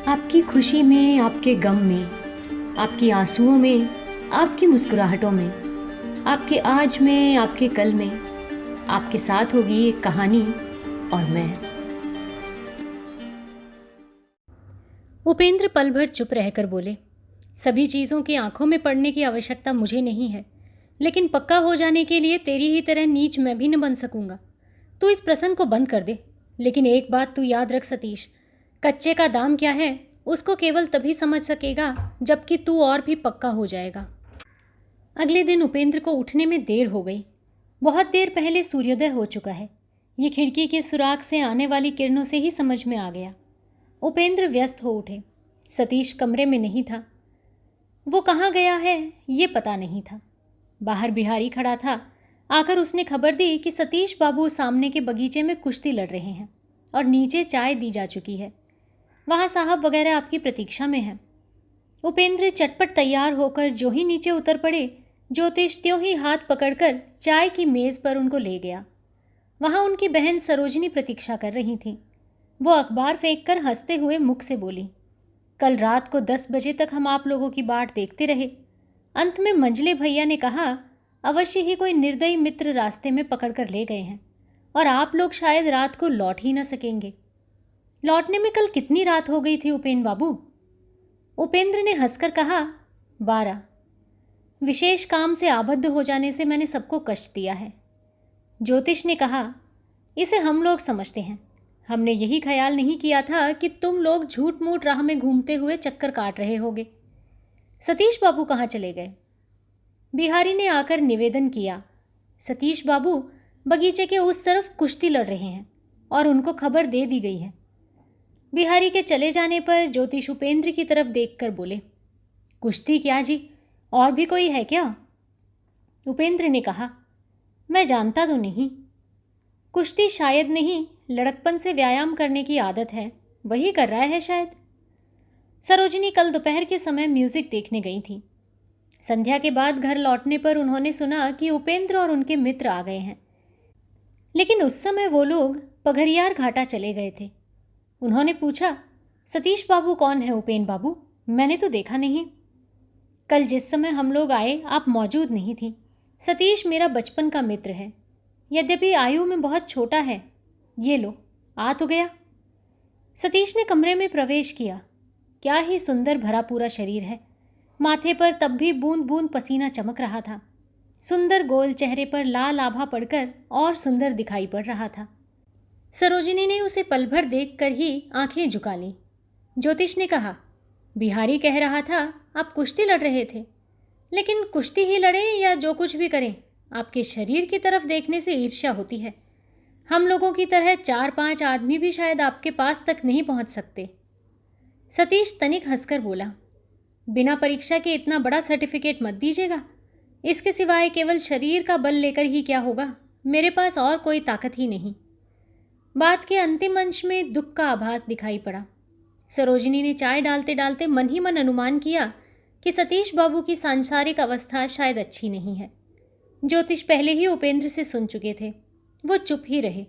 आपकी खुशी में, आपके गम में, आपकी आंसुओं में, आपकी मुस्कुराहटों में, आपके आज में, आपके कल में, आपके साथ होगी एक कहानी और मैं। उपेंद्र पल भर चुप रहकर बोले, सभी चीज़ों की आंखों में पड़ने की आवश्यकता मुझे नहीं है, लेकिन पक्का हो जाने के लिए तेरी ही तरह नीच मैं भी न बन सकूंगा। तू इस प्रसंग को बंद कर दे, लेकिन एक बात तू याद रख सतीश, कच्चे का दाम क्या है उसको केवल तभी समझ सकेगा जबकि तू और भी पक्का हो जाएगा। अगले दिन उपेंद्र को उठने में देर हो गई। बहुत देर पहले सूर्योदय हो चुका है। ये खिड़की के सुराख से आने वाली किरणों से ही समझ में आ गया। उपेंद्र व्यस्त हो उठे। सतीश कमरे में नहीं था। वो कहाँ गया है ये पता नहीं था। बाहर बिहारी खड़ा था। आकर उसने खबर दी कि सतीश बाबू सामने के बगीचे में कुश्ती लड़ रहे हैं और नीचे चाय दी जा चुकी है। वहाँ साहब वगैरह आपकी प्रतीक्षा में हैं। उपेंद्र चटपट तैयार होकर जो ही नीचे उतर पड़े, ज्योतिष त्यों ही हाथ पकड़कर चाय की मेज़ पर उनको ले गया। वहाँ उनकी बहन सरोजिनी प्रतीक्षा कर रही थी। वो अखबार फेंक कर हंसते हुए मुख से बोली, कल रात को 10 बजे तक हम आप लोगों की बाट देखते रहे। अंत में मंजले भैया ने कहा, अवश्य ही कोई निर्दयी मित्र रास्ते में पकड़ कर ले गए हैं और आप लोग शायद रात को लौट ही न सकेंगे। लौटने में कल कितनी रात हो गई थी उपेन बाबू? उपेंद्र ने हंसकर कहा, 12। विशेष काम से आबद्ध हो जाने से मैंने सबको कष्ट दिया है। ज्योतिष ने कहा, इसे हम लोग समझते हैं। हमने यही ख्याल नहीं किया था कि तुम लोग झूठ मूठ राह में घूमते हुए चक्कर काट रहे होगे। सतीश बाबू कहाँ चले गए? बिहारी ने आकर निवेदन किया, सतीश बाबू बगीचे के उस तरफ कुश्ती लड़ रहे हैं और उनको खबर दे दी गई है। बिहारी के चले जाने पर ज्योतिष उपेंद्र की तरफ देखकर बोले, कुश्ती क्या जी, और भी कोई है क्या? उपेंद्र ने कहा, मैं जानता तो नहीं। कुश्ती शायद नहीं, लड़कपन से व्यायाम करने की आदत है, वही कर रहा है शायद। सरोजिनी कल दोपहर के समय म्यूजिक देखने गई थी। संध्या के बाद घर लौटने पर उन्होंने सुना कि उपेंद्र और उनके मित्र आ गए हैं, लेकिन उस समय वो लोग पघरियार घाटा चले गए थे। उन्होंने पूछा, सतीश बाबू कौन है उपेन बाबू? मैंने तो देखा नहीं। कल जिस समय हम लोग आए आप मौजूद नहीं थी। सतीश मेरा बचपन का मित्र है, यद्यपि आयु में बहुत छोटा है। ये लो, आ तो गया। सतीश ने कमरे में प्रवेश किया। क्या ही सुंदर भरा पूरा शरीर है। माथे पर तब भी बूंद बूंद पसीना चमक रहा था। सुंदर गोल चेहरे पर लाल आभा पड़कर और सुंदर दिखाई पड़ रहा था। सरोजिनी ने उसे पल भर देख कर ही आंखें झुका लीं। ज्योतिष ने कहा, बिहारी कह रहा था आप कुश्ती लड़ रहे थे, लेकिन कुश्ती ही लड़ें या जो कुछ भी करें, आपके शरीर की तरफ देखने से ईर्ष्या होती है। हम लोगों की तरह 4-5 आदमी भी शायद आपके पास तक नहीं पहुंच सकते। सतीश तनिक हंसकर बोला, बिना परीक्षा के इतना बड़ा सर्टिफिकेट मत दीजिएगा। इसके सिवाय केवल शरीर का बल लेकर ही क्या होगा? मेरे पास और कोई ताकत ही नहीं। बात के अंतिम अंश में दुख का आभास दिखाई पड़ा। सरोजिनी ने चाय डालते डालते मन ही मन अनुमान किया कि सतीश बाबू की सांसारिक अवस्था शायद अच्छी नहीं है। ज्योतिष पहले ही उपेंद्र से सुन चुके थे। वो चुप ही रहे।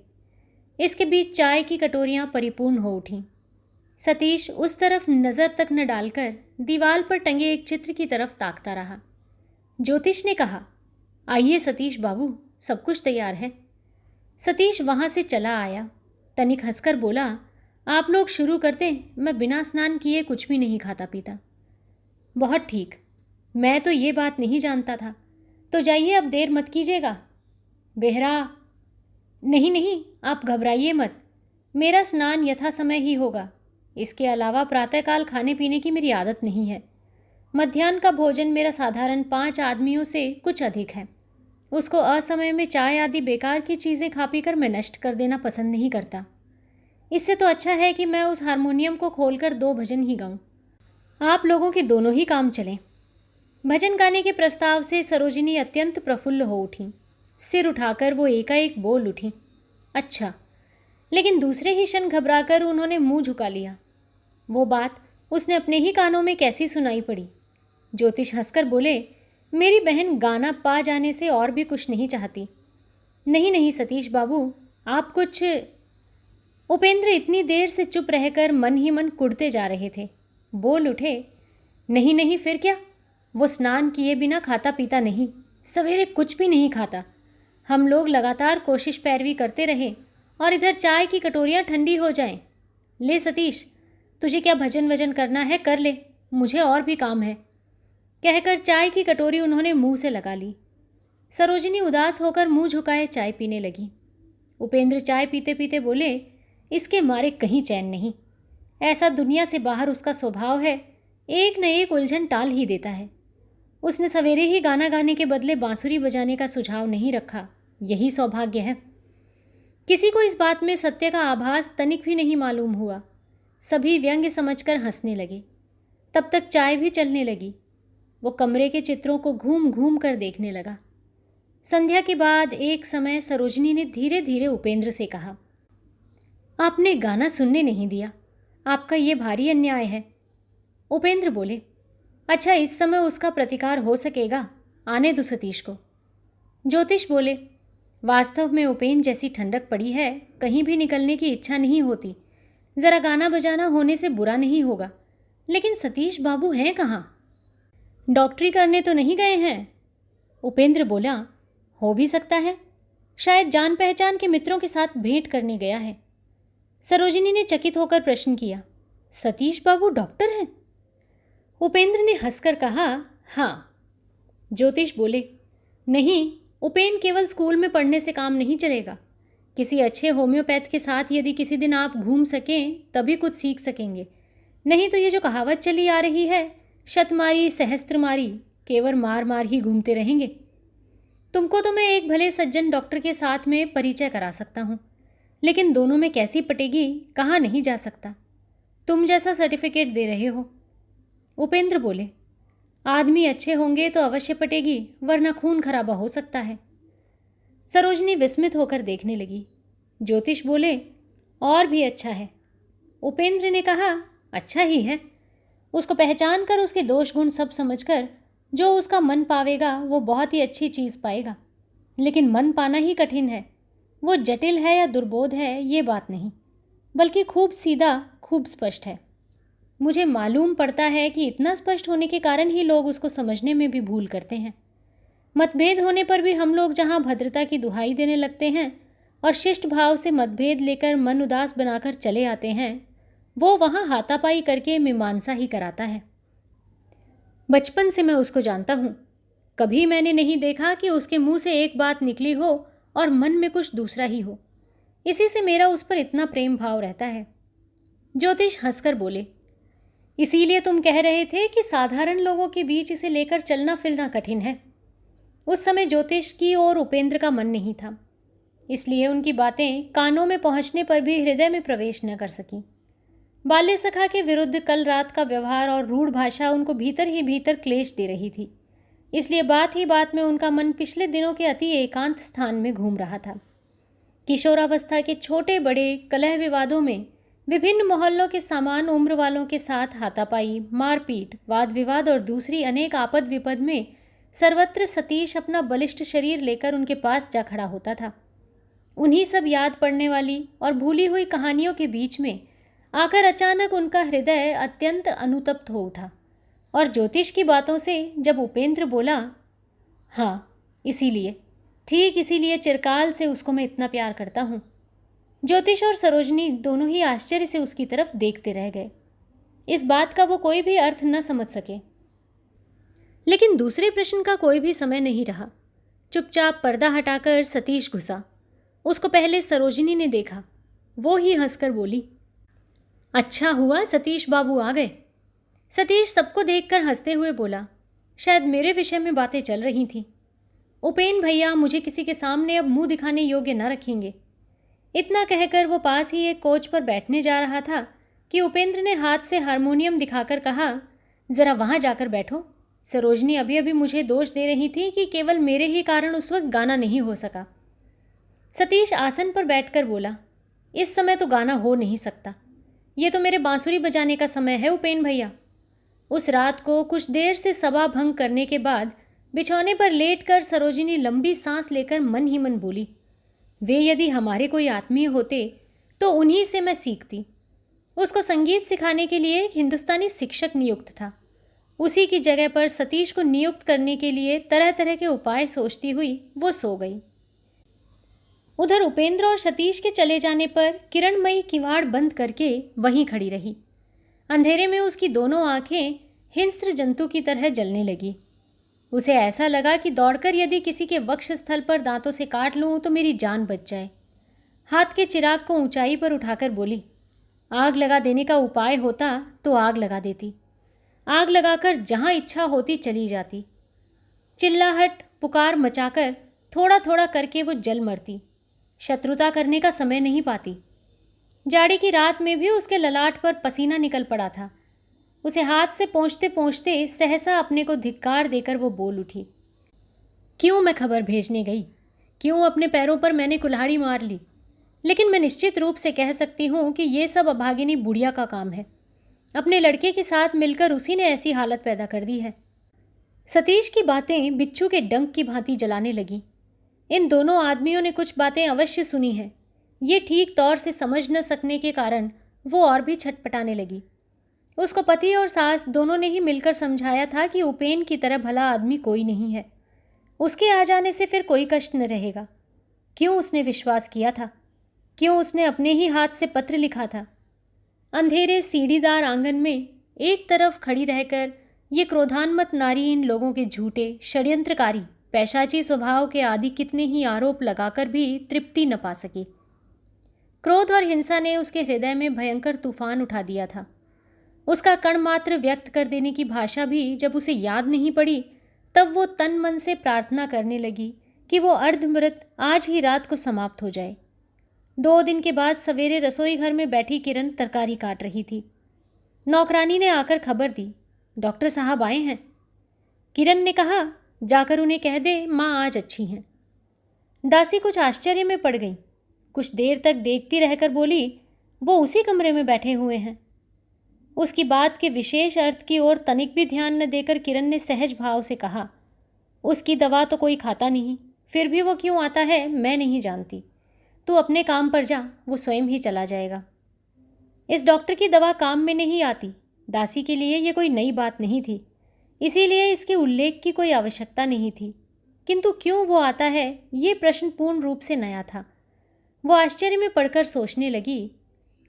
इसके बीच चाय की कटोरियां परिपूर्ण हो उठीं। सतीश उस तरफ नज़र तक न डालकर दीवार पर टंगे एक चित्र की तरफ ताकता रहा। ज्योतिष ने कहा, आइए सतीश बाबू, सब कुछ तैयार है। सतीश वहाँ से चला आया। तनिक हंसकर बोला, आप लोग शुरू करते, मैं बिना स्नान किए कुछ भी नहीं खाता पीता। बहुत ठीक, मैं तो ये बात नहीं जानता था। तो जाइए, अब देर मत कीजिएगा। बेहरा, नहीं नहीं, आप घबराइए मत, मेरा स्नान यथा समय ही होगा। इसके अलावा प्रातःकाल खाने पीने की मेरी आदत नहीं है। मध्याह्न का भोजन मेरा साधारण 5 आदमियों से कुछ अधिक है। उसको असमय में चाय आदि बेकार की चीज़ें खा पी कर मैं नष्ट कर देना पसंद नहीं करता। इससे तो अच्छा है कि मैं उस हारमोनियम को खोलकर 2 भजन ही गाऊं। आप लोगों के दोनों ही काम चलें। भजन गाने के प्रस्ताव से सरोजिनी अत्यंत प्रफुल्ल हो उठी। सिर उठाकर वो एकाएक बोल उठी, अच्छा। लेकिन दूसरे ही क्षण घबराकर उन्होंने मुंह झुका लिया। वो बात उसने अपने ही कानों में कैसी सुनाई पड़ी। ज्योतिष हंसकर बोले, मेरी बहन गाना पा जाने से और भी कुछ नहीं चाहती। नहीं नहीं सतीश बाबू, आप कुछ उपेंद्र इतनी देर से चुप रहकर मन ही मन कुढ़ते जा रहे थे। बोल उठे, नहीं नहीं, फिर क्या? वो स्नान किए बिना खाता पीता नहीं, सवेरे कुछ भी नहीं खाता। हम लोग लगातार कोशिश पैरवी करते रहे और इधर चाय की कटोरियाँ ठंडी हो जाएं। ले सतीश, तुझे क्या भजन वजन करना है कर ले, मुझे और भी काम है। कहकर चाय की कटोरी उन्होंने मुंह से लगा ली। सरोजिनी उदास होकर मुंह झुकाए चाय पीने लगी। उपेंद्र चाय पीते पीते बोले, इसके मारे कहीं चैन नहीं। ऐसा दुनिया से बाहर उसका स्वभाव है, एक न एक उलझन टाल ही देता है। उसने सवेरे ही गाना गाने के बदले बांसुरी बजाने का सुझाव नहीं रखा, यही सौभाग्य है। किसी को इस बात में सत्य का आभास तनिक भी नहीं मालूम हुआ। सभी व्यंग्य समझकर हंसने लगे। तब तक चाय भी चलने लगी। वो कमरे के चित्रों को घूम घूम कर देखने लगा। संध्या के बाद एक समय सरोजिनी ने धीरे धीरे उपेंद्र से कहा, आपने गाना सुनने नहीं दिया, आपका ये भारी अन्याय है। उपेंद्र बोले, अच्छा, इस समय उसका प्रतिकार हो सकेगा, आने दो सतीश को। ज्योतिष बोले, वास्तव में उपेंद्र जैसी ठंडक पड़ी है, कहीं भी निकलने की इच्छा नहीं होती। ज़रा गाना बजाना होने से बुरा नहीं होगा, लेकिन सतीश बाबू हैं कहाँ? डॉक्टरी करने तो नहीं गए हैं? उपेंद्र बोला, हो भी सकता है, शायद जान पहचान के मित्रों के साथ भेंट करने गया है। सरोजिनी ने चकित होकर प्रश्न किया, सतीश बाबू डॉक्टर हैं? उपेंद्र ने हंसकर कहा, हाँ। ज्योतिष बोले, नहीं, उपेंद्र केवल स्कूल में पढ़ने से काम नहीं चलेगा। किसी अच्छे होम्योपैथ के साथ यदि किसी दिन आप घूम सकें तभी कुछ सीख सकेंगे, नहीं तो ये जो कहावत चली आ रही है, शतमारी सहस्त्रमारी, केवल मार मार ही घूमते रहेंगे। तुमको तो मैं एक भले सज्जन डॉक्टर के साथ में परिचय करा सकता हूँ, लेकिन दोनों में कैसी पटेगी कहाँ नहीं जा सकता। तुम जैसा सर्टिफिकेट दे रहे हो। उपेंद्र बोले, आदमी अच्छे होंगे तो अवश्य पटेगी, वरना खून खराबा हो सकता है। सरोजिनी विस्मित होकर देखने लगी। ज्योतिष बोले, और भी अच्छा है। उपेंद्र ने कहा, अच्छा ही है। उसको पहचान कर उसके दोष गुण सब समझकर जो उसका मन पावेगा वो बहुत ही अच्छी चीज़ पाएगा। लेकिन मन पाना ही कठिन है। वो जटिल है या दुर्बोध है ये बात नहीं, बल्कि खूब सीधा, खूब स्पष्ट है। मुझे मालूम पड़ता है कि इतना स्पष्ट होने के कारण ही लोग उसको समझने में भी भूल करते हैं। मतभेद होने पर भी हम लोग जहाँ भद्रता की दुहाई देने लगते हैं और शिष्ट भाव से मतभेद लेकर मन उदास बनाकर चले आते हैं, वो वहाँ हाथापाई करके मीमांसा ही कराता है। बचपन से मैं उसको जानता हूँ, कभी मैंने नहीं देखा कि उसके मुंह से एक बात निकली हो और मन में कुछ दूसरा ही हो। इसी से मेरा उस पर इतना प्रेम भाव रहता है। ज्योतिष हंसकर बोले, इसीलिए तुम कह रहे थे कि साधारण लोगों के बीच इसे लेकर चलना फिरना कठिन है। उस समय ज्योतिष की और उपेंद्र का मन नहीं था, इसलिए उनकी बातें कानों में पहुंचने पर भी हृदय में प्रवेश न कर सकी। बाल्य सखा के विरुद्ध कल रात का व्यवहार और रूढ़ भाषा उनको भीतर ही भीतर क्लेश दे रही थी, इसलिए बात ही बात में उनका मन पिछले दिनों के अति एकांत स्थान में घूम रहा था। किशोरावस्था के छोटे बड़े कलह विवादों में विभिन्न मोहल्लों के समान उम्र वालों के साथ हाथापाई, मारपीट, वाद विवाद और दूसरी अनेक आपद विपद में सर्वत्र सतीश अपना बलिष्ठ शरीर लेकर उनके पास जा खड़ा होता था। उन्हीं सब याद पड़ने वाली और भूली हुई कहानियों के बीच में आकर अचानक उनका हृदय अत्यंत अनुतप्त हो उठा और ज्योतिष की बातों से जब उपेंद्र बोला, हाँ, इसीलिए, ठीक इसीलिए चिरकाल से उसको मैं इतना प्यार करता हूँ। ज्योतिष और सरोजिनी दोनों ही आश्चर्य से उसकी तरफ देखते रह गए। इस बात का वो कोई भी अर्थ न समझ सके। लेकिन दूसरे प्रश्न का कोई भी समय नहीं रहा। चुपचाप पर्दा हटाकर सतीश घुसा। उसको पहले सरोजिनी ने देखा। वो ही हंसकर बोली, अच्छा हुआ सतीश बाबू आ गए। सतीश सबको देखकर हंसते हुए बोला, शायद मेरे विषय में बातें चल रही थीं। उपेन भैया मुझे किसी के सामने अब मुंह दिखाने योग्य न रखेंगे। इतना कहकर वो पास ही एक कोच पर बैठने जा रहा था कि उपेंद्र ने हाथ से हारमोनियम दिखाकर कहा, ज़रा वहाँ जाकर बैठो। सरोजनी अभी अभी मुझे दोष दे रही थी कि केवल मेरे ही कारण उस वक्त गाना नहीं हो सका। सतीश आसन पर बैठकर बोला, इस समय तो गाना हो नहीं सकता, ये तो मेरे बांसुरी बजाने का समय है उपेन भैया। उस रात को कुछ देर से सभा भंग करने के बाद बिछौने पर लेटकर सरोजिनी लंबी सांस लेकर मन ही मन बोली, वे यदि हमारे कोई आत्मीय होते तो उन्हीं से मैं सीखती। उसको संगीत सिखाने के लिए एक हिंदुस्तानी शिक्षक नियुक्त था। उसी की जगह पर सतीश को नियुक्त करने के लिए तरह तरह के उपाय सोचती हुई वो सो गई। उधर उपेंद्र और सतीश के चले जाने पर किरणमयी किवाड़ बंद करके वहीं खड़ी रही। अंधेरे में उसकी दोनों आंखें हिंस्र जंतु की तरह जलने लगी। उसे ऐसा लगा कि दौड़कर यदि किसी के वक्ष स्थल पर दांतों से काट लूं तो मेरी जान बच जाए। हाथ के चिराग को ऊंचाई पर उठाकर बोली, आग लगा देने का उपाय होता तो आग लगा देती। आग लगाकर जहां इच्छा होती चली जाती। चिल्लाहट पुकार मचाकर थोड़ा थोड़ा करके वो जल मरती। शत्रुता करने का समय नहीं पाती। जाड़े की रात में भी उसके ललाट पर पसीना निकल पड़ा था। उसे हाथ से पोंछते पोंछते सहसा अपने को धिक्कार देकर वो बोल उठी, क्यों मैं खबर भेजने गई? क्यों अपने पैरों पर मैंने कुल्हाड़ी मार ली? लेकिन मैं निश्चित रूप से कह सकती हूँ कि ये सब अभागिनी बुढ़िया का काम है। अपने लड़के के साथ मिलकर उसी ने ऐसी हालत पैदा कर दी है। सतीश की बातें बिच्छू के डंक की भांति जलाने लगी। इन दोनों आदमियों ने कुछ बातें अवश्य सुनी हैं। ये ठीक तौर से समझ न सकने के कारण वो और भी छटपटाने लगी। उसको पति और सास दोनों ने ही मिलकर समझाया था कि उपेन की तरह भला आदमी कोई नहीं है। उसके आ जाने से फिर कोई कष्ट न रहेगा। क्यों उसने विश्वास किया था? क्यों उसने अपने ही हाथ से पत्र लिखा था? अंधेरे सीढ़ीदार आंगन में एक तरफ खड़ी रहकर ये क्रोधान्मत नारी इन लोगों के झूठे षड्यंत्रकारी पैशाची स्वभाव के आदि कितने ही आरोप लगाकर भी तृप्ति न पा सकी। क्रोध और हिंसा ने उसके हृदय में भयंकर तूफान उठा दिया था। उसका कण मात्र व्यक्त कर देने की भाषा भी जब उसे याद नहीं पड़ी, तब वो तन मन से प्रार्थना करने लगी कि वो अर्धमृत आज ही रात को समाप्त हो जाए। 2 दिन के बाद सवेरे रसोई घर में बैठी किरण तरकारी काट रही थी। नौकरानी ने आकर खबर दी, डॉक्टर साहब आए हैं। किरण ने कहा, जाकर उन्हें कह दे माँ आज अच्छी हैं। दासी कुछ आश्चर्य में पड़ गई। कुछ देर तक देखती रहकर बोली, वो उसी कमरे में बैठे हुए हैं। उसकी बात के विशेष अर्थ की ओर तनिक भी ध्यान न देकर किरण ने सहज भाव से कहा, उसकी दवा तो कोई खाता नहीं, फिर भी वो क्यों आता है मैं नहीं जानती। तू अपने काम पर जा, वो स्वयं ही चला जाएगा। इस डॉक्टर की दवा काम में नहीं आती। दासी के लिए ये कोई नई बात नहीं थी, इसीलिए इसके उल्लेख की कोई आवश्यकता नहीं थी। किंतु क्यों वो आता है, ये प्रश्न पूर्ण रूप से नया था। वो आश्चर्य में पड़कर सोचने लगी,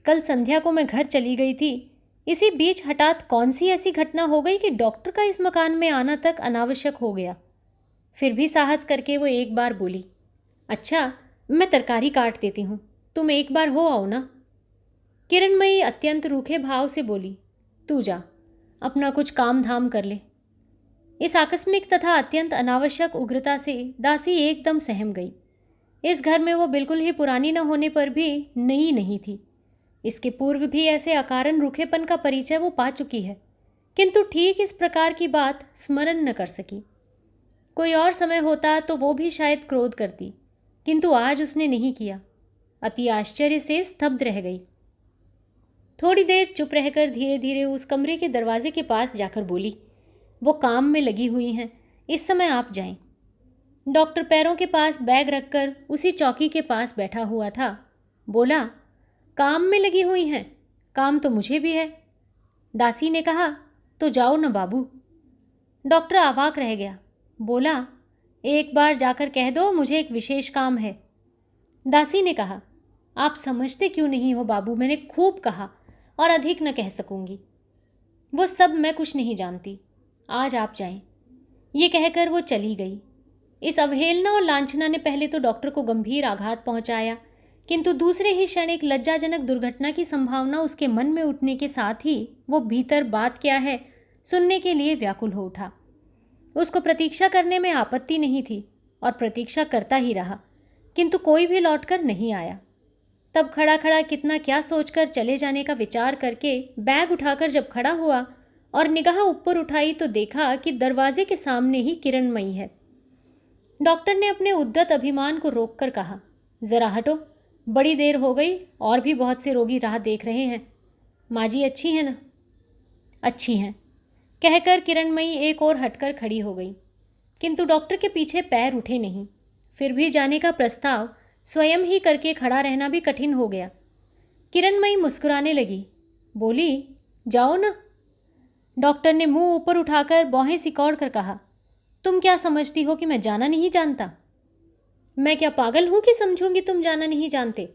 कल संध्या को मैं घर चली गई थी। इसी बीच हठात कौन सी ऐसी घटना हो गई कि डॉक्टर का इस मकान में आना तक अनावश्यक हो गया। फिर भी साहस करके वो एक बार बोली, अच्छा मैं तरकारी काट देती हूँ, तुम एक बार हो आओ ना। किरणमयी अत्यंत रूखे भाव से बोली, तू जा, अपना कुछ काम धाम कर ले। इस आकस्मिक तथा अत्यंत अनावश्यक उग्रता से दासी एकदम सहम गई। इस घर में वो बिल्कुल ही पुरानी न होने पर भी नई नहीं थी। इसके पूर्व भी ऐसे अकारण रूखेपन का परिचय वो पा चुकी है, किंतु ठीक इस प्रकार की बात स्मरण न कर सकी। कोई और समय होता तो वो भी शायद क्रोध करती, किंतु आज उसने नहीं किया। अति आश्चर्य से स्तब्ध रह गई। थोड़ी देर चुप रहकर धीरे धीरे उस कमरे के दरवाजे के पास जाकर बोली, वो काम में लगी हुई हैं, इस समय आप जाएं। डॉक्टर पैरों के पास बैग रखकर उसी चौकी के पास बैठा हुआ था। बोला, काम में लगी हुई हैं, काम तो मुझे भी है। दासी ने कहा, तो जाओ न बाबू। डॉक्टर अवाक रह गया। बोला, एक बार जाकर कह दो मुझे एक विशेष काम है। दासी ने कहा, आप समझते क्यों नहीं हो बाबू, मैंने खूब कहा और अधिक न कह सकूंगी। वो सब मैं कुछ नहीं जानती, आज आप जाएं। ये कहकर वो चली गई। इस अवहेलना और लांछना ने पहले तो डॉक्टर को गंभीर आघात पहुंचाया, किंतु दूसरे ही क्षण एक लज्जाजनक दुर्घटना की संभावना उसके मन में उठने के साथ ही वो भीतर बात क्या है सुनने के लिए व्याकुल हो उठा। उसको प्रतीक्षा करने में आपत्ति नहीं थी और प्रतीक्षा करता ही रहा, किंतु कोई भी लौटकर नहीं आया। तब खड़ा खड़ा कितना क्या सोचकर चले जाने का विचार करके बैग उठाकर जब खड़ा हुआ और निगाह ऊपर उठाई तो देखा कि दरवाजे के सामने ही किरणमयी है। डॉक्टर ने अपने उद्दत अभिमान को रोककर कहा, जरा हटो, बड़ी देर हो गई और भी बहुत से रोगी राह देख रहे हैं। माँ जी अच्छी हैं ना? अच्छी हैं, कहकर किरणमयी एक और हटकर खड़ी हो गई, किंतु डॉक्टर के पीछे पैर उठे नहीं। फिर भी जाने का प्रस्ताव स्वयं ही करके खड़ा रहना भी कठिन हो गया। किरणमयी मुस्कुराने लगी, बोली, जाओ ना। डॉक्टर ने मुंह ऊपर उठाकर भौहें सिकोड़ कर कहा, तुम क्या समझती हो कि मैं जाना नहीं जानता? मैं क्या पागल हूं कि समझूंगी तुम जाना नहीं जानते?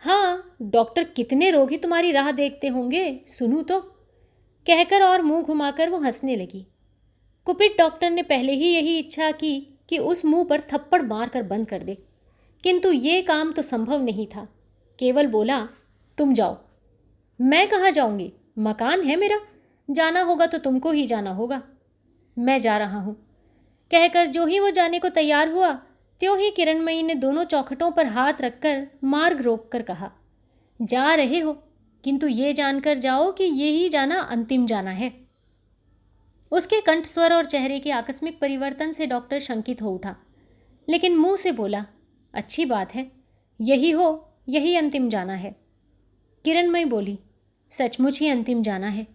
हाँ, डॉक्टर कितने रोगी तुम्हारी राह देखते होंगे, सुनूं तो, कहकर और मुंह घुमाकर वो हंसने लगी। कुपित डॉक्टर ने पहले ही यही इच्छा की कि उस मुंह पर थप्पड़ मारकर बंद कर दे, किंतु ये काम तो संभव नहीं था। केवल बोला, तुम जाओ। मैं कहाँ जाऊंगी? मकान है मेरा, जाना होगा तो तुमको ही जाना होगा। मैं जा रहा हूँ, कहकर जो ही वो जाने को तैयार हुआ, त्यों ही किरणमयी ने दोनों चौखटों पर हाथ रखकर मार्ग रोककर कहा, जा रहे हो, किंतु ये जानकर जाओ कि ये ही जाना अंतिम जाना है। उसके कंठ स्वर और चेहरे के आकस्मिक परिवर्तन से डॉक्टर शंकित हो उठा, लेकिन मुंह से बोला, अच्छी बात है, यही हो, यही अंतिम जाना है। किरणमयी बोली, सचमुच ही अंतिम जाना है,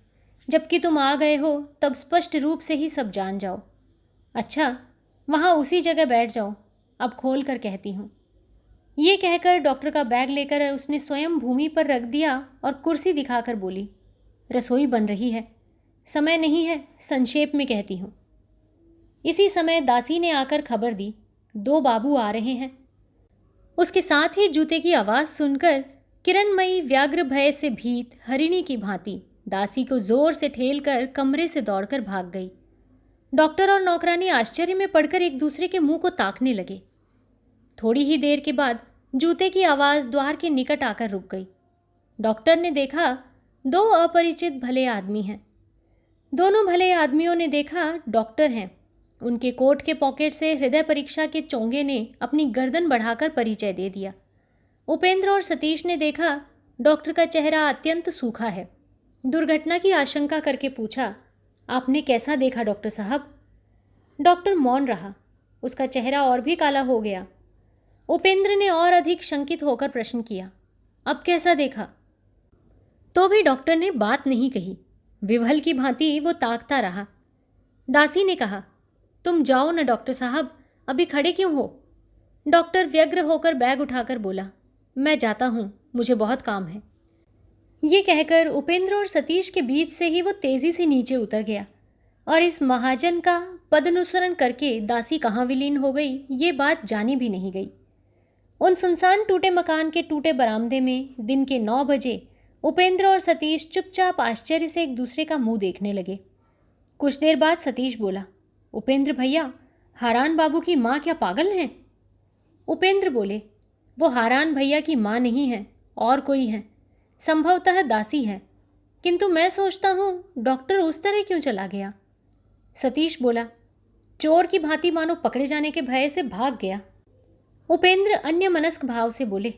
जबकि तुम आ गए हो तब स्पष्ट रूप से ही सब जान जाओ। अच्छा, वहाँ उसी जगह बैठ जाओ, अब खोल कर कहती हूँ। ये कहकर डॉक्टर का बैग लेकर उसने स्वयं भूमि पर रख दिया और कुर्सी दिखाकर बोली, रसोई बन रही है, समय नहीं है, संक्षेप में कहती हूँ। इसी समय दासी ने आकर खबर दी, 2 बाबू आ रहे हैं। उसके साथ ही जूते की आवाज़ सुनकर किरणमयी व्याग्र भय से भीत हरिणी की भांति दासी को जोर से ठेलकर कमरे से दौड़कर भाग गई। डॉक्टर और नौकरानी आश्चर्य में पड़कर एक दूसरे के मुंह को ताकने लगे। थोड़ी ही देर के बाद जूते की आवाज़ द्वार के निकट आकर रुक गई। डॉक्टर ने देखा 2 अपरिचित भले आदमी हैं। दोनों भले आदमियों ने देखा डॉक्टर हैं। उनके कोट के पॉकेट से हृदय परीक्षा के चोंगे ने अपनी गर्दन बढ़ाकर परिचय दे दिया। उपेंद्र और सतीश ने देखा डॉक्टर का चेहरा अत्यंत सूखा है। दुर्घटना की आशंका करके पूछा, आपने कैसा देखा डॉक्टर साहब? डॉक्टर मौन रहा, उसका चेहरा और भी काला हो गया। उपेंद्र ने और अधिक शंकित होकर प्रश्न किया, अब कैसा देखा? तो भी डॉक्टर ने बात नहीं कही। विवहल की भांति वो ताकता रहा। दासी ने कहा, तुम जाओ ना डॉक्टर साहब, अभी खड़े क्यों हो? डॉक्टर व्यग्र होकर बैग उठाकर बोला, मैं जाता हूँ, मुझे बहुत काम है। ये कहकर उपेंद्र और सतीश के बीच से ही वो तेजी से नीचे उतर गया और इस महाजन का पदानुसरण करके दासी कहाँ विलीन हो गई, ये बात जानी भी नहीं गई। उन सुनसान टूटे मकान के टूटे बरामदे में दिन के 9 बजे उपेंद्र और सतीश चुपचाप आश्चर्य से एक दूसरे का मुंह देखने लगे। कुछ देर बाद सतीश बोला, उपेंद्र भैया, हारान बाबू की माँ क्या पागल हैं? उपेंद्र बोले, वो हारान भैया की माँ नहीं है, और कोई है, संभवतः दासी है, किंतु मैं सोचता हूँ डॉक्टर उस तरह क्यों चला गया? सतीश बोला, चोर की भांति मानो पकड़े जाने के भय से भाग गया। उपेंद्र अन्य मनस्क भाव से बोले,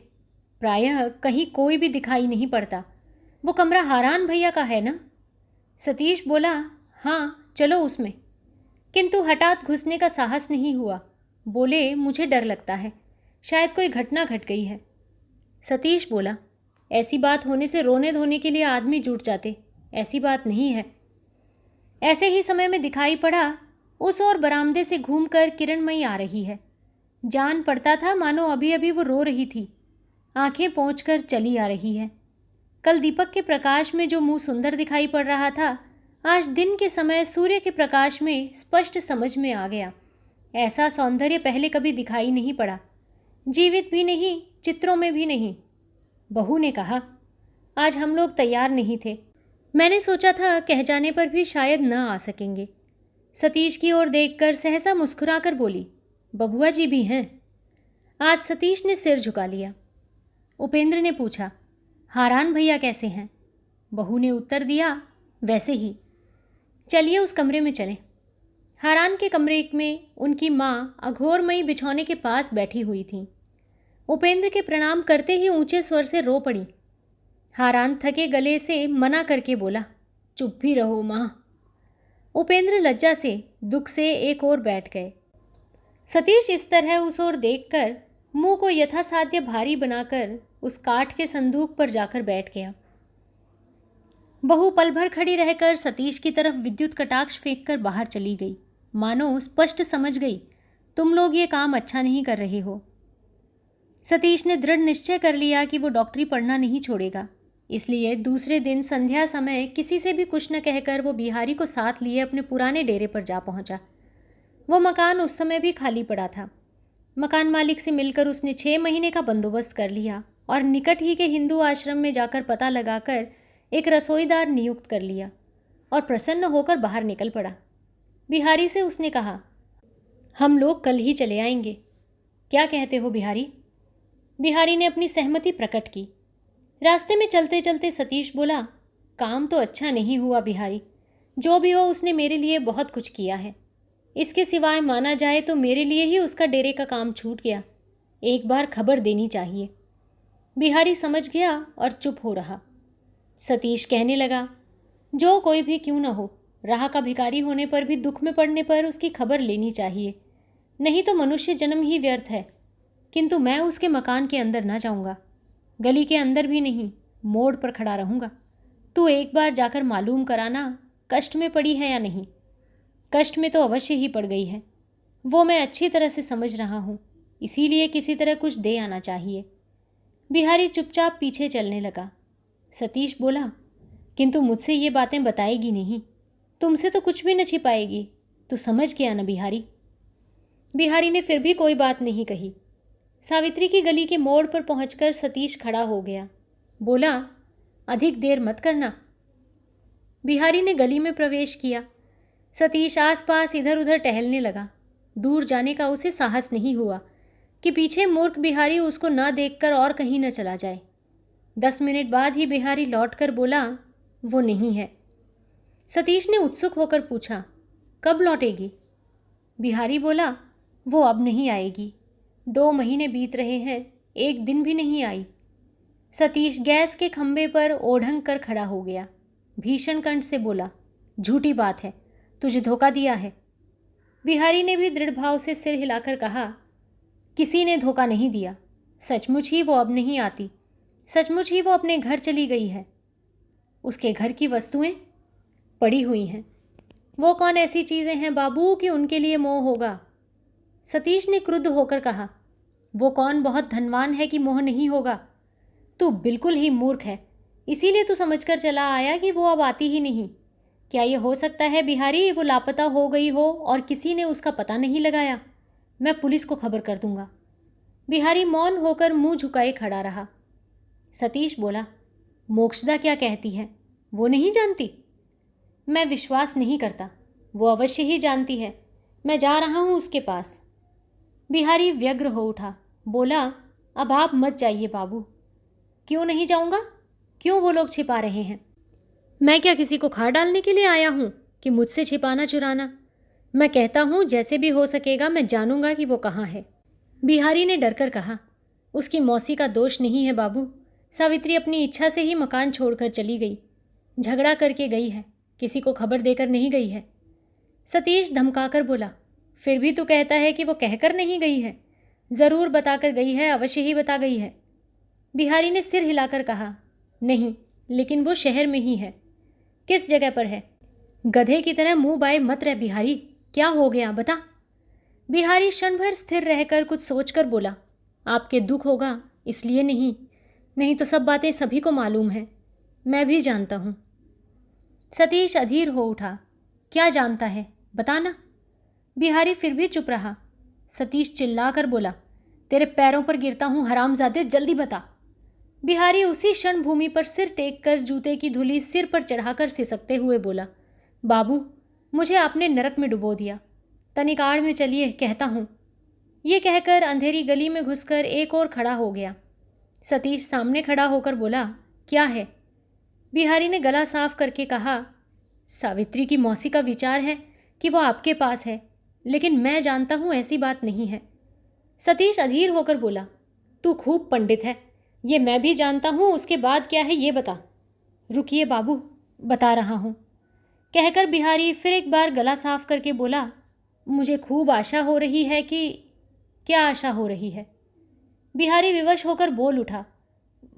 प्रायः कहीं कोई भी दिखाई नहीं पड़ता, वो कमरा हारान भैया का है ना? सतीश बोला, हाँ चलो उसमें, किंतु हठात घुसने का साहस नहीं हुआ। बोले, मुझे डर लगता है, शायद कोई घटना घट गई है। सतीश बोला, ऐसी बात होने से रोने धोने के लिए आदमी जुट जाते, ऐसी बात नहीं है। ऐसे ही समय में दिखाई पड़ा उस ओर बरामदे से घूमकर किरणमयी आ रही है। जान पड़ता था मानो अभी अभी वो रो रही थी, आंखें पोंछकर चली आ रही है। कल दीपक के प्रकाश में जो मुंह सुंदर दिखाई पड़ रहा था, आज दिन के समय सूर्य के प्रकाश में स्पष्ट समझ में आ गया। ऐसा सौंदर्य पहले कभी दिखाई नहीं पड़ा, जीवित भी नहीं, चित्रों में भी नहीं। बहू ने कहा, आज हम लोग तैयार नहीं थे, मैंने सोचा था कह जाने पर भी शायद न आ सकेंगे। सतीश की ओर देखकर सहसा मुस्कुराकर बोली, बबुआ जी भी हैं। आज सतीश ने सिर झुका लिया। उपेंद्र ने पूछा, हारान भैया कैसे हैं? बहू ने उत्तर दिया, वैसे ही। चलिए उस कमरे में चलें। हारान के कमरे में उनकी माँ अघोरमयी बिछौने के पास बैठी हुई थी। उपेंद्र के प्रणाम करते ही ऊंचे स्वर से रो पड़ी। हारान थके गले से मना करके बोला, चुप भी रहो माँ। उपेंद्र लज्जा से दुख से एक ओर बैठ गए। सतीश इस तरह उस ओर देखकर मुंह को यथासाध्य भारी बनाकर उस काठ के संदूक पर जाकर बैठ गया। बहू पल भर खड़ी रहकर सतीश की तरफ विद्युत कटाक्ष फेंककर बाहर चली गई, मानो स्पष्ट समझ गई, तुम लोग ये काम अच्छा नहीं कर रहे हो। सतीश ने दृढ़ निश्चय कर लिया कि वो डॉक्टरी पढ़ना नहीं छोड़ेगा। इसलिए दूसरे दिन संध्या समय किसी से भी कुछ न कहकर वो बिहारी को साथ लिए अपने पुराने डेरे पर जा पहुंचा। वो मकान उस समय भी खाली पड़ा था। मकान मालिक से मिलकर उसने 6 महीने का बंदोबस्त कर लिया और निकट ही के हिंदू आश्रम में जाकर पता लगाकर एक रसोईदार नियुक्त कर लिया और प्रसन्न होकर बाहर निकल पड़ा। बिहारी से उसने कहा, हम लोग कल ही चले आएंगे, क्या कहते हो बिहारी? बिहारी ने अपनी सहमति प्रकट की। रास्ते में चलते चलते सतीश बोला, काम तो अच्छा नहीं हुआ बिहारी, जो भी हो उसने मेरे लिए बहुत कुछ किया है। इसके सिवाय माना जाए तो मेरे लिए ही उसका डेरे का काम छूट गया। एक बार खबर देनी चाहिए। बिहारी समझ गया और चुप हो रहा। सतीश कहने लगा, जो कोई भी क्यों न हो, राह का भिखारी होने पर भी दुख में पड़ने पर उसकी खबर लेनी चाहिए, नहीं तो मनुष्य जन्म ही व्यर्थ है। किंतु मैं उसके मकान के अंदर ना जाऊंगा, गली के अंदर भी नहीं, मोड़ पर खड़ा रहूंगा। तू एक बार जाकर मालूम कराना कष्ट में पड़ी है या नहीं। कष्ट में तो अवश्य ही पड़ गई है, वो मैं अच्छी तरह से समझ रहा हूँ, इसीलिए किसी तरह कुछ दे आना चाहिए। बिहारी चुपचाप पीछे चलने लगा। सतीश बोला, किंतु मुझसे ये बातें बताएगी नहीं, तुमसे तो कुछ भी न छिपाएगी, तू समझ गया ना बिहारी? बिहारी ने फिर भी कोई बात नहीं कही। सावित्री की गली के मोड़ पर पहुंचकर सतीश खड़ा हो गया। बोला, अधिक देर मत करना। बिहारी ने गली में प्रवेश किया। सतीश आसपास इधर उधर टहलने लगा। दूर जाने का उसे साहस नहीं हुआ कि पीछे मूर्ख बिहारी उसको न देखकर और कहीं न चला जाए। 10 मिनट बाद ही बिहारी लौटकर बोला, वो नहीं है। सतीश ने उत्सुक होकर पूछा, कब लौटेगी? बिहारी बोला, वो अब नहीं आएगी, 2 महीने बीत रहे हैं, एक दिन भी नहीं आई। सतीश गैस के खंभे पर ओढ़ंग कर खड़ा हो गया। भीषण कंठ से बोला, झूठी बात है, तुझे धोखा दिया है। बिहारी ने भी दृढ़ भाव से सिर हिलाकर कहा, किसी ने धोखा नहीं दिया, सचमुच ही वो अब नहीं आती, सचमुच ही वो अपने घर चली गई है। उसके घर की वस्तुएं पड़ी हुई हैं। वो कौन ऐसी चीज़ें हैं बाबू कि उनके लिए मोह होगा? सतीश ने क्रुद्ध होकर कहा, वो कौन बहुत धनवान है कि मोह नहीं होगा? तू बिल्कुल ही मूर्ख है, इसीलिए तू समझकर चला आया कि वो अब आती ही नहीं। क्या ये हो सकता है बिहारी वो लापता हो गई हो और किसी ने उसका पता नहीं लगाया? मैं पुलिस को खबर कर दूंगा। बिहारी मौन होकर मुंह झुकाए खड़ा रहा। सतीश बोला, मोक्षदा क्या कहती है, वो नहीं जानती? मैं विश्वास नहीं करता, वो अवश्य ही जानती है, मैं जा रहा हूँ उसके पास। बिहारी व्यग्र हो उठा। बोला, अब आप मत जाइए बाबू। क्यों नहीं जाऊँगा? क्यों वो लोग छिपा रहे हैं? मैं क्या किसी को खा डालने के लिए आया हूँ कि मुझसे छिपाना चुराना? मैं कहता हूँ जैसे भी हो सकेगा मैं जानूंगा कि वो कहाँ है। बिहारी ने डरकर कहा, उसकी मौसी का दोष नहीं है बाबू, सावित्री अपनी इच्छा से ही मकान छोड़कर चली गई, झगड़ा करके गई है, किसी को खबर देकर नहीं गई है। सतीश धमकाकर बोला, फिर भी तू कहता है कि वो कहकर नहीं गई है? ज़रूर बताकर गई है, अवश्य ही बता गई है। बिहारी ने सिर हिलाकर कहा, नहीं, लेकिन वो शहर में ही है। किस जगह पर है? गधे की तरह मुंह बाए मत रह बिहारी, क्या हो गया बता। बिहारी क्षण भर स्थिर रहकर कुछ सोचकर बोला, आपके दुख होगा इसलिए नहीं, नहीं तो सब बातें सभी को मालूम है, मैं भी जानता हूँ। सतीश अधीर हो उठा, क्या जानता है बताना। बिहारी फिर भी चुप रहा। सतीश चिल्लाकर बोला, तेरे पैरों पर गिरता हूँ हरामजादे, जल्दी बता। बिहारी उसी क्षण भूमि पर सिर टेक कर जूते की धूली सिर पर चढ़ाकर सिसकते हुए बोला, बाबू मुझे आपने नरक में डुबो दिया, तनिकाड़ में चलिए कहता हूँ। ये कहकर अंधेरी गली में घुसकर एक और खड़ा हो गया। सतीश सामने खड़ा होकर बोला, क्या है? बिहारी ने गला साफ करके कहा, सावित्री की मौसी का विचार है कि वो आपके पास है, लेकिन मैं जानता हूँ ऐसी बात नहीं है। सतीश अधीर होकर बोला, तू खूब पंडित है, ये मैं भी जानता हूँ, उसके बाद क्या है ये बता। रुकिए बाबू, बता रहा हूँ, कहकर बिहारी फिर एक बार गला साफ करके बोला, मुझे खूब आशा हो रही है कि। क्या आशा हो रही है? बिहारी विवश होकर बोल उठा,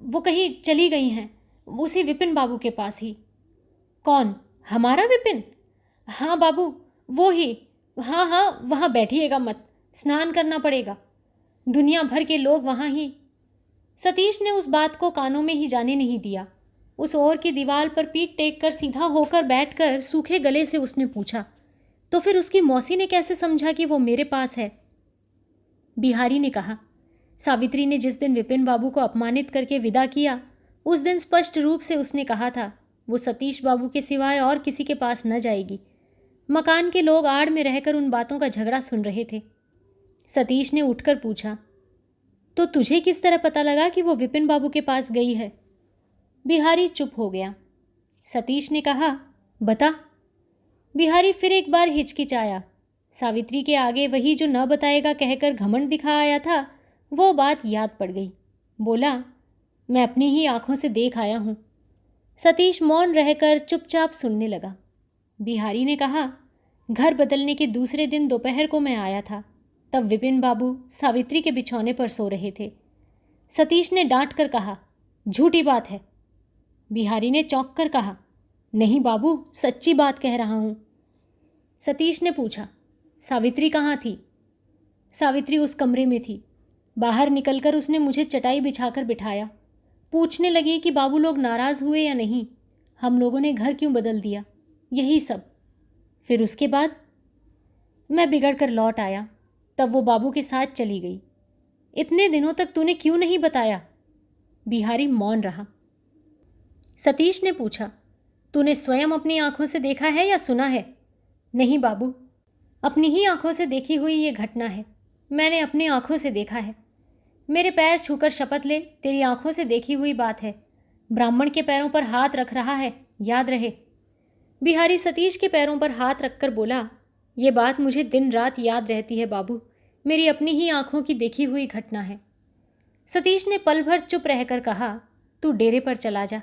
वो कहीं चली गई हैं, उसी विपिन बाबू के पास ही। कौन? हमारा विपिन? हाँ बाबू, वो ही। हाँ हाँ, वहाँ बैठिएगा मत, स्नान करना पड़ेगा। दुनिया भर के लोग वहाँ ही। सतीश ने उस बात को कानों में ही जाने नहीं दिया। उस ओर की दीवार पर पीठ टेक कर सीधा होकर बैठकर सूखे गले से उसने पूछा, तो फिर उसकी मौसी ने कैसे समझा कि वो मेरे पास है? बिहारी ने कहा, सावित्री ने जिस दिन विपिन बाबू को अपमानित करके विदा किया, उस दिन स्पष्ट रूप से उसने कहा था वो सतीश बाबू के सिवाय और किसी के पास न जाएगी। मकान के लोग आड़ में रहकर उन बातों का झगड़ा सुन रहे थे। सतीश ने उठकर पूछा, तो तुझे किस तरह पता लगा कि वो विपिन बाबू के पास गई है? बिहारी चुप हो गया। सतीश ने कहा, बता। बिहारी फिर एक बार हिचकिचाया। सावित्री के आगे वही जो न बताएगा कहकर घमंड दिखा आया था, वो बात याद पड़ गई। बोला, मैं अपनी ही आंखों से देख आया हूँ। सतीश मौन रहकर चुपचाप सुनने लगा। बिहारी ने कहा, घर बदलने के दूसरे दिन दोपहर को मैं आया था। तब विपिन बाबू सावित्री के बिछौने पर सो रहे थे। सतीश ने डांट कर कहा, झूठी बात है। बिहारी ने चौंक कर कहा, नहीं बाबू, सच्ची बात कह रहा हूँ। सतीश ने पूछा, सावित्री कहाँ थी? सावित्री उस कमरे में थी। बाहर निकलकर उसने मुझे चटाई बिछाकर बिठाया। पूछने लगी कि बाबू लोग नाराज़ हुए या नहीं, हम लोगों ने घर क्यों बदल दिया, यही सब। फिर उसके बाद मैं बिगड़ कर लौट आया, तब वो बाबू के साथ चली गई। इतने दिनों तक तूने क्यों नहीं बताया? बिहारी मौन रहा। सतीश ने पूछा, तूने स्वयं अपनी आंखों से देखा है या सुना है? नहीं बाबू, अपनी ही आंखों से देखी हुई ये घटना है। मैंने अपनी आंखों से देखा है। मेरे पैर छूकर शपथ ले, तेरी आंखों से देखी हुई बात है। ब्राह्मण के पैरों पर हाथ रख रहा है, याद रहे। बिहारी सतीश के पैरों पर हाथ रखकर बोला, ये बात मुझे दिन रात याद रहती है बाबू, मेरी अपनी ही आंखों की देखी हुई घटना है। सतीश ने पल भर चुप रहकर कहा, तू डेरे पर चला जा।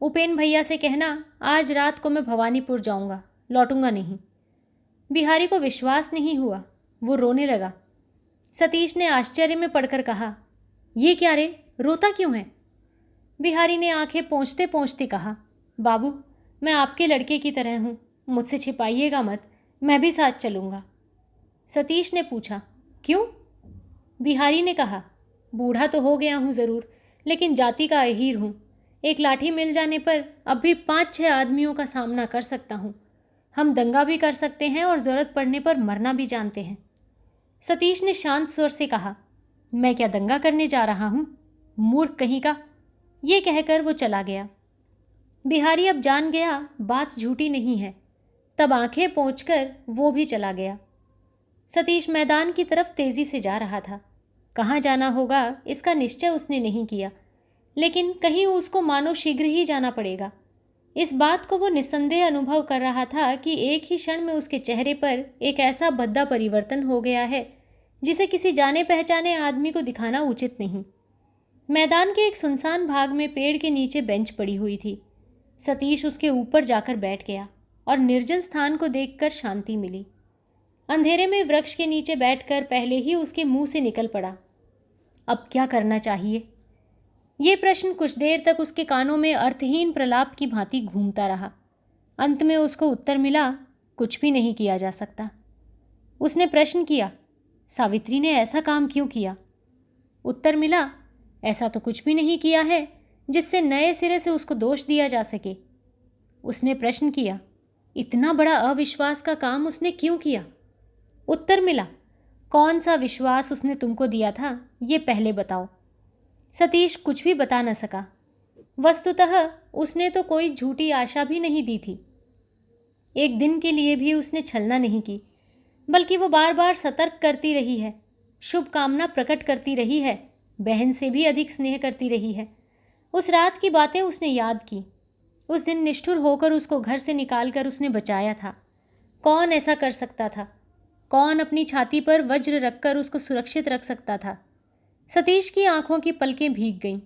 उपेन भैया से कहना आज रात को मैं भवानीपुर जाऊंगा, लौटूंगा नहीं। बिहारी को विश्वास नहीं हुआ, वो रोने लगा। सतीश ने आश्चर्य में पड़कर कहा, ये क्या रे, रोता क्यों है? बिहारी ने आंखें पोंछते पोंछते कहा, बाबू मैं आपके लड़के की तरह हूँ, मुझसे छिपाइएगा मत, मैं भी साथ चलूँगा। सतीश ने पूछा, क्यों? बिहारी ने कहा, बूढ़ा तो हो गया हूँ ज़रूर, लेकिन जाति का अहीर हूँ। एक लाठी मिल जाने पर अब भी 5-6 आदमियों का सामना कर सकता हूँ। हम दंगा भी कर सकते हैं और ज़रूरत पड़ने पर मरना भी जानते हैं। सतीश ने शांत स्वर से कहा, मैं क्या दंगा करने जा रहा हूँ, मूर्ख कहीं का। ये कहकर वो चला गया। बिहारी अब जान गया बात झूठी नहीं है, तब आंखें पोंछकर वो भी चला गया। सतीश मैदान की तरफ तेज़ी से जा रहा था। कहाँ जाना होगा इसका निश्चय उसने नहीं किया, लेकिन कहीं उसको मानो शीघ्र ही जाना पड़ेगा। इस बात को वो निस्संदेह अनुभव कर रहा था कि एक ही क्षण में उसके चेहरे पर एक ऐसा भद्दा परिवर्तन हो गया है जिसे किसी जाने पहचाने आदमी को दिखाना उचित नहीं। मैदान के एक सुनसान भाग में पेड़ के नीचे बेंच पड़ी हुई थी। सतीश उसके ऊपर जाकर बैठ गया और निर्जन स्थान को देखकर शांति मिली। अंधेरे में वृक्ष के नीचे बैठकर पहले ही उसके मुंह से निकल पड़ा, अब क्या करना चाहिए? ये प्रश्न कुछ देर तक उसके कानों में अर्थहीन प्रलाप की भांति घूमता रहा। अंत में उसको उत्तर मिला, कुछ भी नहीं किया जा सकता। उसने प्रश्न किया, सावित्री ने ऐसा काम क्यों किया? उत्तर मिला, ऐसा तो कुछ भी नहीं किया है जिससे नए सिरे से उसको दोष दिया जा सके। उसने प्रश्न किया, इतना बड़ा अविश्वास का काम उसने क्यों किया? उत्तर मिला, कौन सा विश्वास उसने तुमको दिया था ये पहले बताओ। सतीश कुछ भी बता न सका। वस्तुतः उसने तो कोई झूठी आशा भी नहीं दी थी। एक दिन के लिए भी उसने छलना नहीं की, बल्कि वो बार बार सतर्क करती रही है, शुभकामना प्रकट करती रही है, बहन से भी अधिक स्नेह करती रही है। उस रात की बातें उसने याद की। उस दिन निष्ठुर होकर उसको घर से निकालकर उसने बचाया था। कौन ऐसा कर सकता था? कौन अपनी छाती पर वज्र रखकर उसको सुरक्षित रख सकता था? सतीश की आंखों की पलकें भीग गईं,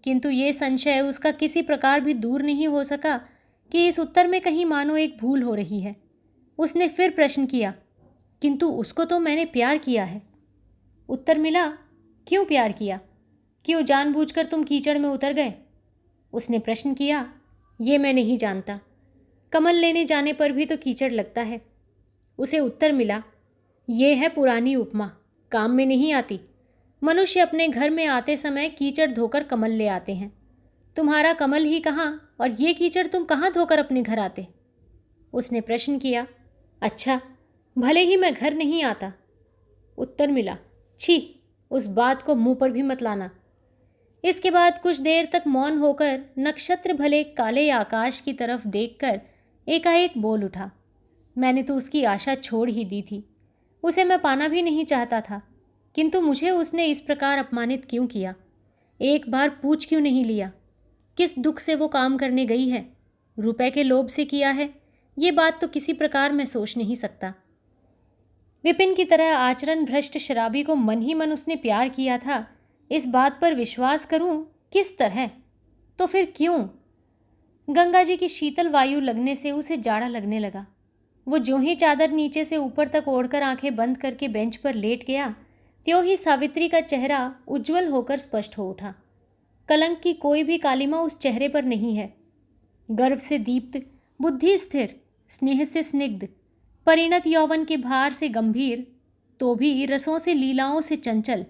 किंतु ये संशय उसका किसी प्रकार भी दूर नहीं हो सका कि इस उत्तर में कहीं मानो एक भूल हो रही है। उसने फिर प्रश्न किया, किंतु उसको तो मैंने प्यार किया है। उत्तर मिला, क्यों प्यार किया? क्यों जानबूझकर तुम कीचड़ में उतर गए? उसने प्रश्न किया, ये मैं नहीं जानता। कमल लेने जाने पर भी तो कीचड़ लगता है। उसे उत्तर मिला, ये है पुरानी उपमा, काम में नहीं आती। मनुष्य अपने घर में आते समय कीचड़ धोकर कमल ले आते हैं। तुम्हारा कमल ही कहाँ और ये कीचड़ तुम कहाँ धोकर अपने घर आते? उसने प्रश्न किया। अच्छा, भले ही मैं घर नहीं आता। उत्तर मिला। छी, उस बात को मुंह पर भी मत लाना। इसके बाद कुछ देर तक मौन होकर नक्षत्र भले काले आकाश की तरफ देखकर एकाएक बोल उठा। मैंने तो उसकी आशा छोड़ ही दी थी। उसे मैं पाना भी नहीं चाहता था, किंतु मुझे उसने इस प्रकार अपमानित क्यों किया? एक बार पूछ क्यों नहीं लिया? किस दुख से वो काम करने गई है? रुपए के लोभ से किया है? ये बात तो किसी प्रकार मैं सोच नहीं सकता। विपिन की तरह आचरण भ्रष्ट शराबी को मन ही मन उसने प्यार किया था, इस बात पर विश्वास करूं किस तरह? तो फिर क्यों? गंगा जी की शीतल वायु लगने से उसे जाड़ा लगने लगा। वो जो ही चादर नीचे से ऊपर तक ओढ़कर आंखें बंद करके बेंच पर लेट गया, त्यों ही सावित्री का चेहरा उज्जवल होकर स्पष्ट हो उठा। कलंक की कोई भी कालिमा उस चेहरे पर नहीं है। गर्व से दीप्त, बुद्धि स्थिर, स्नेह से स्निग्ध, परिणत यौवन के भार से गंभीर, तो भी रसों से लीलाओं से चंचल,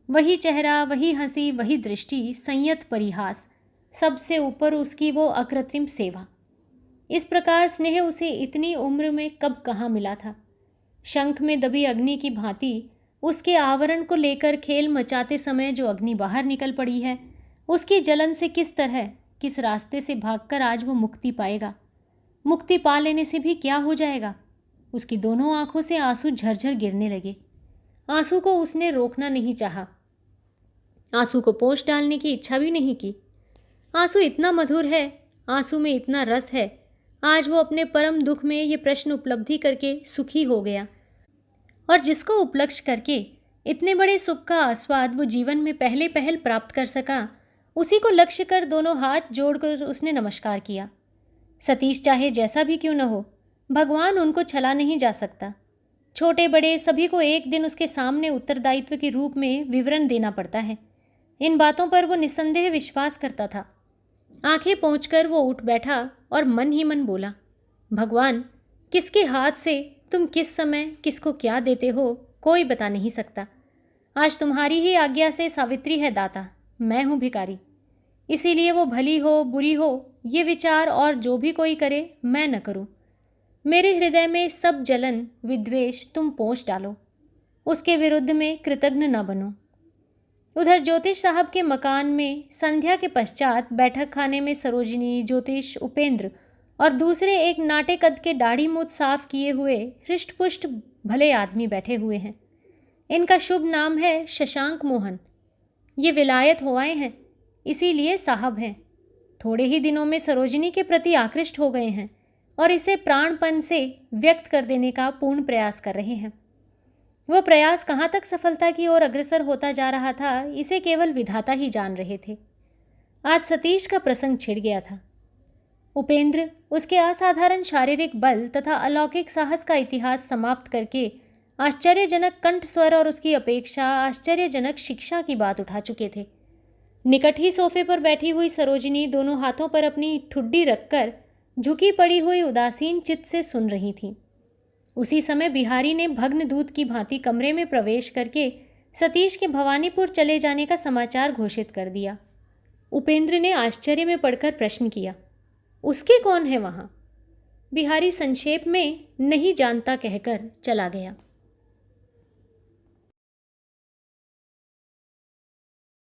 वही चेहरा, वही हंसी, वही दृष्टि, संयत परिहास, सबसे ऊपर उसकी वो अकृत्रिम सेवा। इस प्रकार स्नेह उसे इतनी उम्र में कब कहाँ मिला था? शंख में दबी अग्नि की भांति उसके आवरण को लेकर खेल मचाते समय जो अग्नि बाहर निकल पड़ी है, उसकी जलन से किस तरह, किस रास्ते से भागकर आज वो मुक्ति पाएगा? मुक्ति पा लेने से भी क्या हो जाएगा? उसकी दोनों आंखों से आंसू झरझर गिरने लगे। आंसू को उसने रोकना नहीं चाहा, आंसू को पोंछ डालने की इच्छा भी नहीं की। आंसू इतना मधुर है, आंसू में इतना रस है। आज वो अपने परम दुख में ये प्रश्न उपलब्धि करके सुखी हो गया, और जिसको उपलक्ष्य करके इतने बड़े सुख का आस्वाद वो जीवन में पहले पहल प्राप्त कर सका, उसी को लक्ष्य कर दोनों हाथ जोड़कर उसने नमस्कार किया। सतीश चाहे जैसा भी क्यों न हो, भगवान उनको छला नहीं जा सकता। छोटे बड़े सभी को एक दिन उसके सामने उत्तरदायित्व के रूप में विवरण देना पड़ता है। इन बातों पर वो निस्संदेह विश्वास करता था। आंखें पोंछकर वो उठ बैठा और मन ही मन बोला, भगवान, किसके हाथ से तुम किस समय किसको क्या देते हो कोई बता नहीं सकता। आज तुम्हारी ही आज्ञा से सावित्री है दाता, मैं हूँ भिखारी। इसीलिए वो भली हो बुरी हो ये विचार और जो भी कोई करे मैं न करूँ। मेरे हृदय में सब जलन विद्वेष तुम पोंछ डालो, उसके विरुद्ध में कृतज्ञ न बनो। उधर ज्योतिष साहब के मकान में संध्या के पश्चात बैठक खाने में सरोजिनी, ज्योतिष, उपेंद्र और दूसरे एक नाटे कद के दाढ़ी मूछ साफ किए हुए हृष्टपुष्ट भले आदमी बैठे हुए हैं। इनका शुभ नाम है शशांक मोहन। ये विलायत हो आए हैं, इसीलिए साहब हैं। थोड़े ही दिनों में सरोजिनी के प्रति आकृष्ट हो गए हैं और इसे प्राणपन से व्यक्त कर देने का पूर्ण प्रयास कर रहे हैं। वह प्रयास कहाँ तक सफलता की ओर अग्रसर होता जा रहा था, इसे केवल विधाता ही जान रहे थे। आज सतीश का प्रसंग छिड़ गया था। उपेंद्र उसके असाधारण शारीरिक बल तथा अलौकिक साहस का इतिहास समाप्त करके आश्चर्यजनक कंठ स्वर और उसकी अपेक्षा आश्चर्यजनक शिक्षा की बात उठा चुके थे। निकट ही सोफे पर बैठी हुई सरोजिनी दोनों हाथों पर अपनी ठुड्डी रखकर झुकी पड़ी हुई उदासीन चित्त से सुन रही थी। उसी समय बिहारी ने भग्न दूत की भांति कमरे में प्रवेश करके सतीश के भवानीपुर चले जाने का समाचार घोषित कर दिया। उपेंद्र ने आश्चर्य में पड़कर प्रश्न किया, उसके कौन है वहाँ? बिहारी संक्षेप में नहीं जानता कहकर चला गया।